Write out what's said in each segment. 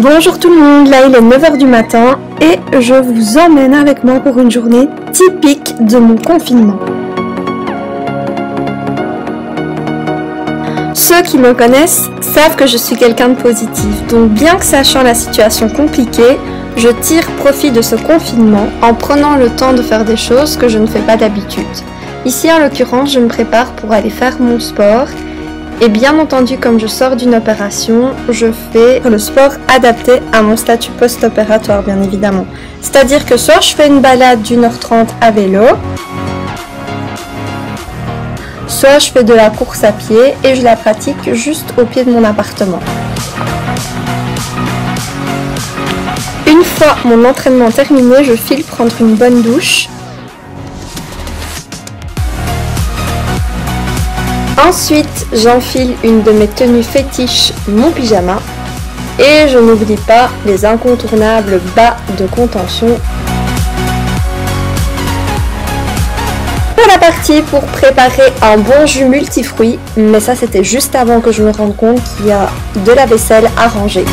Bonjour tout le monde, là il est 9h du matin et je vous emmène avec moi pour une journée typique de mon confinement. Ceux qui me connaissent savent que je suis quelqu'un de positif, donc bien que sachant la situation compliquée, je tire profit de ce confinement en prenant le temps de faire des choses que je ne fais pas d'habitude. Ici en l'occurrence, je me prépare pour aller faire mon sport. Et bien entendu, comme je sors d'une opération, je fais le sport adapté à mon statut post-opératoire, bien évidemment. C'est-à-dire que soit je fais une balade d'1h30 à vélo, soit je fais de la course à pied et je la pratique juste au pied de mon appartement. Une fois mon entraînement terminé, je file prendre une bonne douche. Ensuite, j'enfile une de mes tenues fétiches, mon pyjama. Et je n'oublie pas les incontournables bas de contention. Voilà parti pour préparer un bon jus multifruits. Mais ça, c'était juste avant que je me rende compte qu'il y a de la vaisselle à ranger.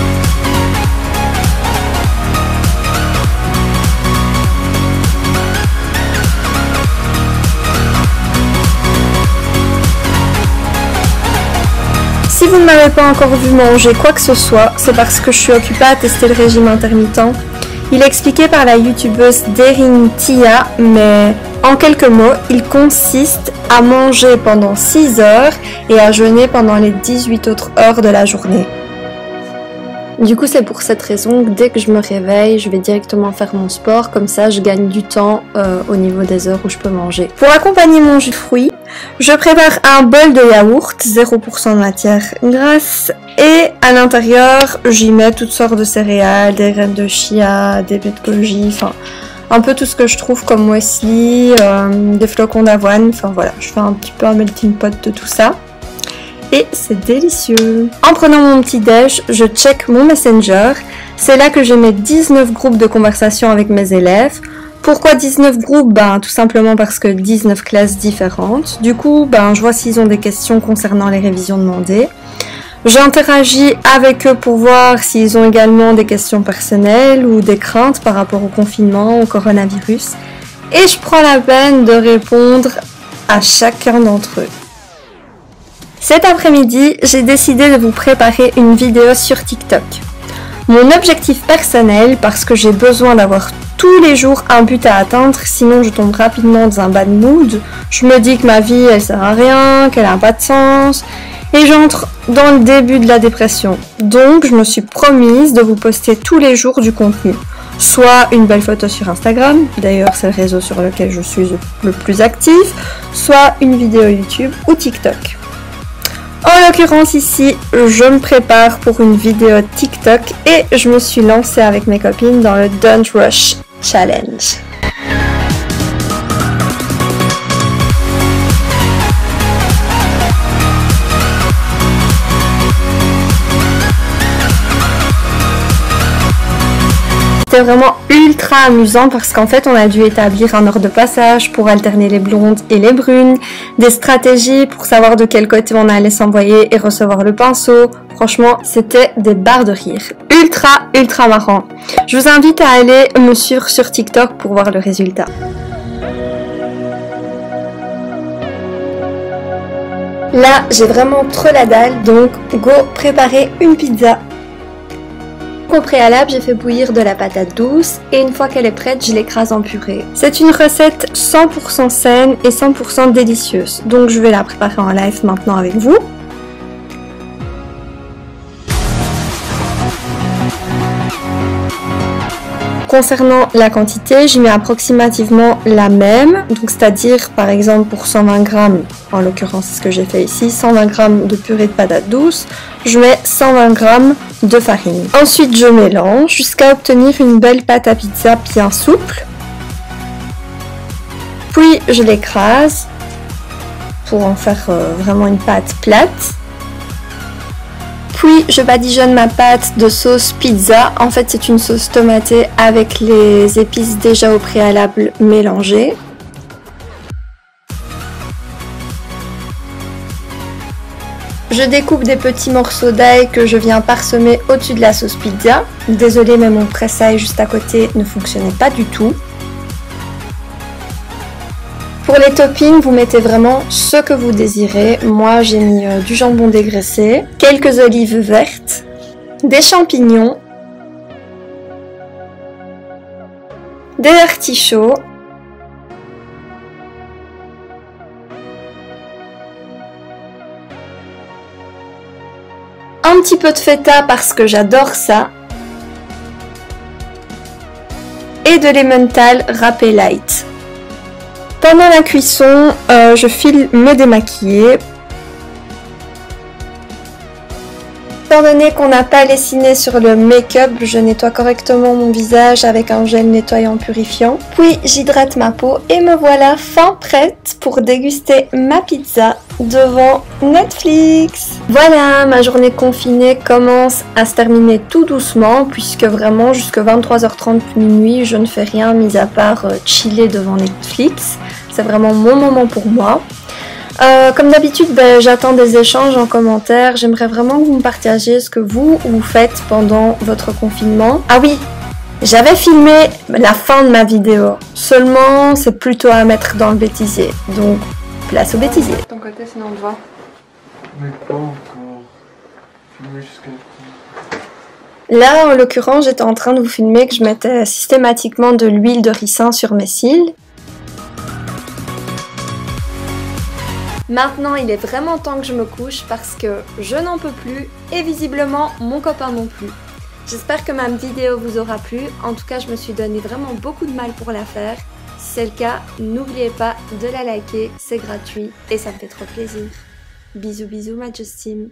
Si vous ne m'avez pas encore vu manger quoi que ce soit, c'est parce que je suis occupée à tester le régime intermittent. Il est expliqué par la youtubeuse Derin Tia, mais en quelques mots, il consiste à manger pendant 6 heures et à jeûner pendant les 18 autres heures de la journée. Du coup, c'est pour cette raison que dès que je me réveille, je vais directement faire mon sport, comme ça je gagne du temps au niveau des heures où je peux manger. Pour accompagner mon jus de fruits, je prépare un bol de yaourt, 0% de matière grasse, et à l'intérieur, j'y mets toutes sortes de céréales, des graines de chia, des baies de goji, enfin un peu tout ce que je trouve comme muesli, des flocons d'avoine, enfin voilà, je fais un petit peu un melting pot de tout ça. Et c'est délicieux. En prenant mon petit déj, je check mon Messenger. C'est là que j'ai mes 19 groupes de conversation avec mes élèves. Pourquoi 19 groupes? Tout simplement parce que 19 classes différentes. Du coup, je vois s'ils ont des questions concernant les révisions demandées. J'interagis avec eux pour voir s'ils ont également des questions personnelles ou des craintes par rapport au confinement, au coronavirus. Et je prends la peine de répondre à chacun d'entre eux. Cet après-midi, j'ai décidé de vous préparer une vidéo sur TikTok. Mon objectif personnel, parce que j'ai besoin d'avoir tous les jours un but à atteindre, sinon je tombe rapidement dans un bad mood. Je me dis que ma vie, elle sert à rien, qu'elle n'a pas de sens, et j'entre dans le début de la dépression. Donc, je me suis promise de vous poster tous les jours du contenu. Soit une belle photo sur Instagram, d'ailleurs c'est le réseau sur lequel je suis le plus actif, soit une vidéo YouTube ou TikTok. En l'occurrence ici, je me prépare pour une vidéo TikTok et je me suis lancée avec mes copines dans le Don't Rush Challenge. C'était vraiment ultra amusant parce qu'en fait on a dû établir un ordre de passage pour alterner les blondes et les brunes, des stratégies pour savoir de quel côté on allait s'envoyer et recevoir le pinceau. Franchement, c'était des barres de rire. Ultra marrant. Je vous invite à aller me suivre sur TikTok pour voir le résultat. Là, j'ai vraiment trop la dalle, donc go préparer une pizza. Au préalable, j'ai fait bouillir de la patate douce et une fois qu'elle est prête, je l'écrase en purée. C'est une recette 100% saine et 100% délicieuse, donc je vais la préparer en live maintenant avec vous. Concernant la quantité, j'y mets approximativement la même, donc c'est-à-dire par exemple pour 120 g, en l'occurrence c'est ce que j'ai fait ici, 120 g de purée de patate douce, je mets 120 g de farine. Ensuite je mélange jusqu'à obtenir une belle pâte à pizza bien souple. Puis je l'écrase pour en faire vraiment une pâte plate. Puis je badigeonne ma pâte de sauce pizza. En fait c'est une sauce tomatée avec les épices déjà au préalable mélangées. Je découpe des petits morceaux d'ail que je viens parsemer au-dessus de la sauce pizza. Désolée, mais mon presse-ail juste à côté ne fonctionnait pas du tout. Pour les toppings, vous mettez vraiment ce que vous désirez. Moi, j'ai mis du jambon dégraissé, quelques olives vertes, des champignons, des artichauts, un petit peu de feta parce que j'adore ça, et de l'emmental râpé light. Pendant la cuisson, je file me démaquiller. Étant donné qu'on n'a pas lessiné sur le make-up, je nettoie correctement mon visage avec un gel nettoyant purifiant. Puis j'hydrate ma peau et me voilà fin prête pour déguster ma pizza devant Netflix. Voilà, ma journée confinée commence à se terminer tout doucement puisque vraiment jusqu'à 23h30 minuit, je ne fais rien mis à part chiller devant Netflix. C'est vraiment mon moment pour moi. Comme d'habitude, j'attends des échanges en commentaire. J'aimerais vraiment que vous me partagiez ce que vous faites pendant votre confinement. Ah oui, j'avais filmé la fin de ma vidéo. Seulement, c'est plutôt à mettre dans le bêtisier. Donc, place au bêtisier. De ton côté, sinon on te voit. Mais pas encore. Filmer jusqu'à... Là, en l'occurrence, j'étais en train de vous filmer que je mettais systématiquement de l'huile de ricin sur mes cils. Maintenant, il est vraiment temps que je me couche parce que je n'en peux plus et visiblement mon copain non plus. J'espère que ma vidéo vous aura plu. En tout cas, je me suis donné vraiment beaucoup de mal pour la faire. Si c'est le cas, n'oubliez pas de la liker, c'est gratuit et ça me fait trop plaisir. Bisous bisous ma Justine.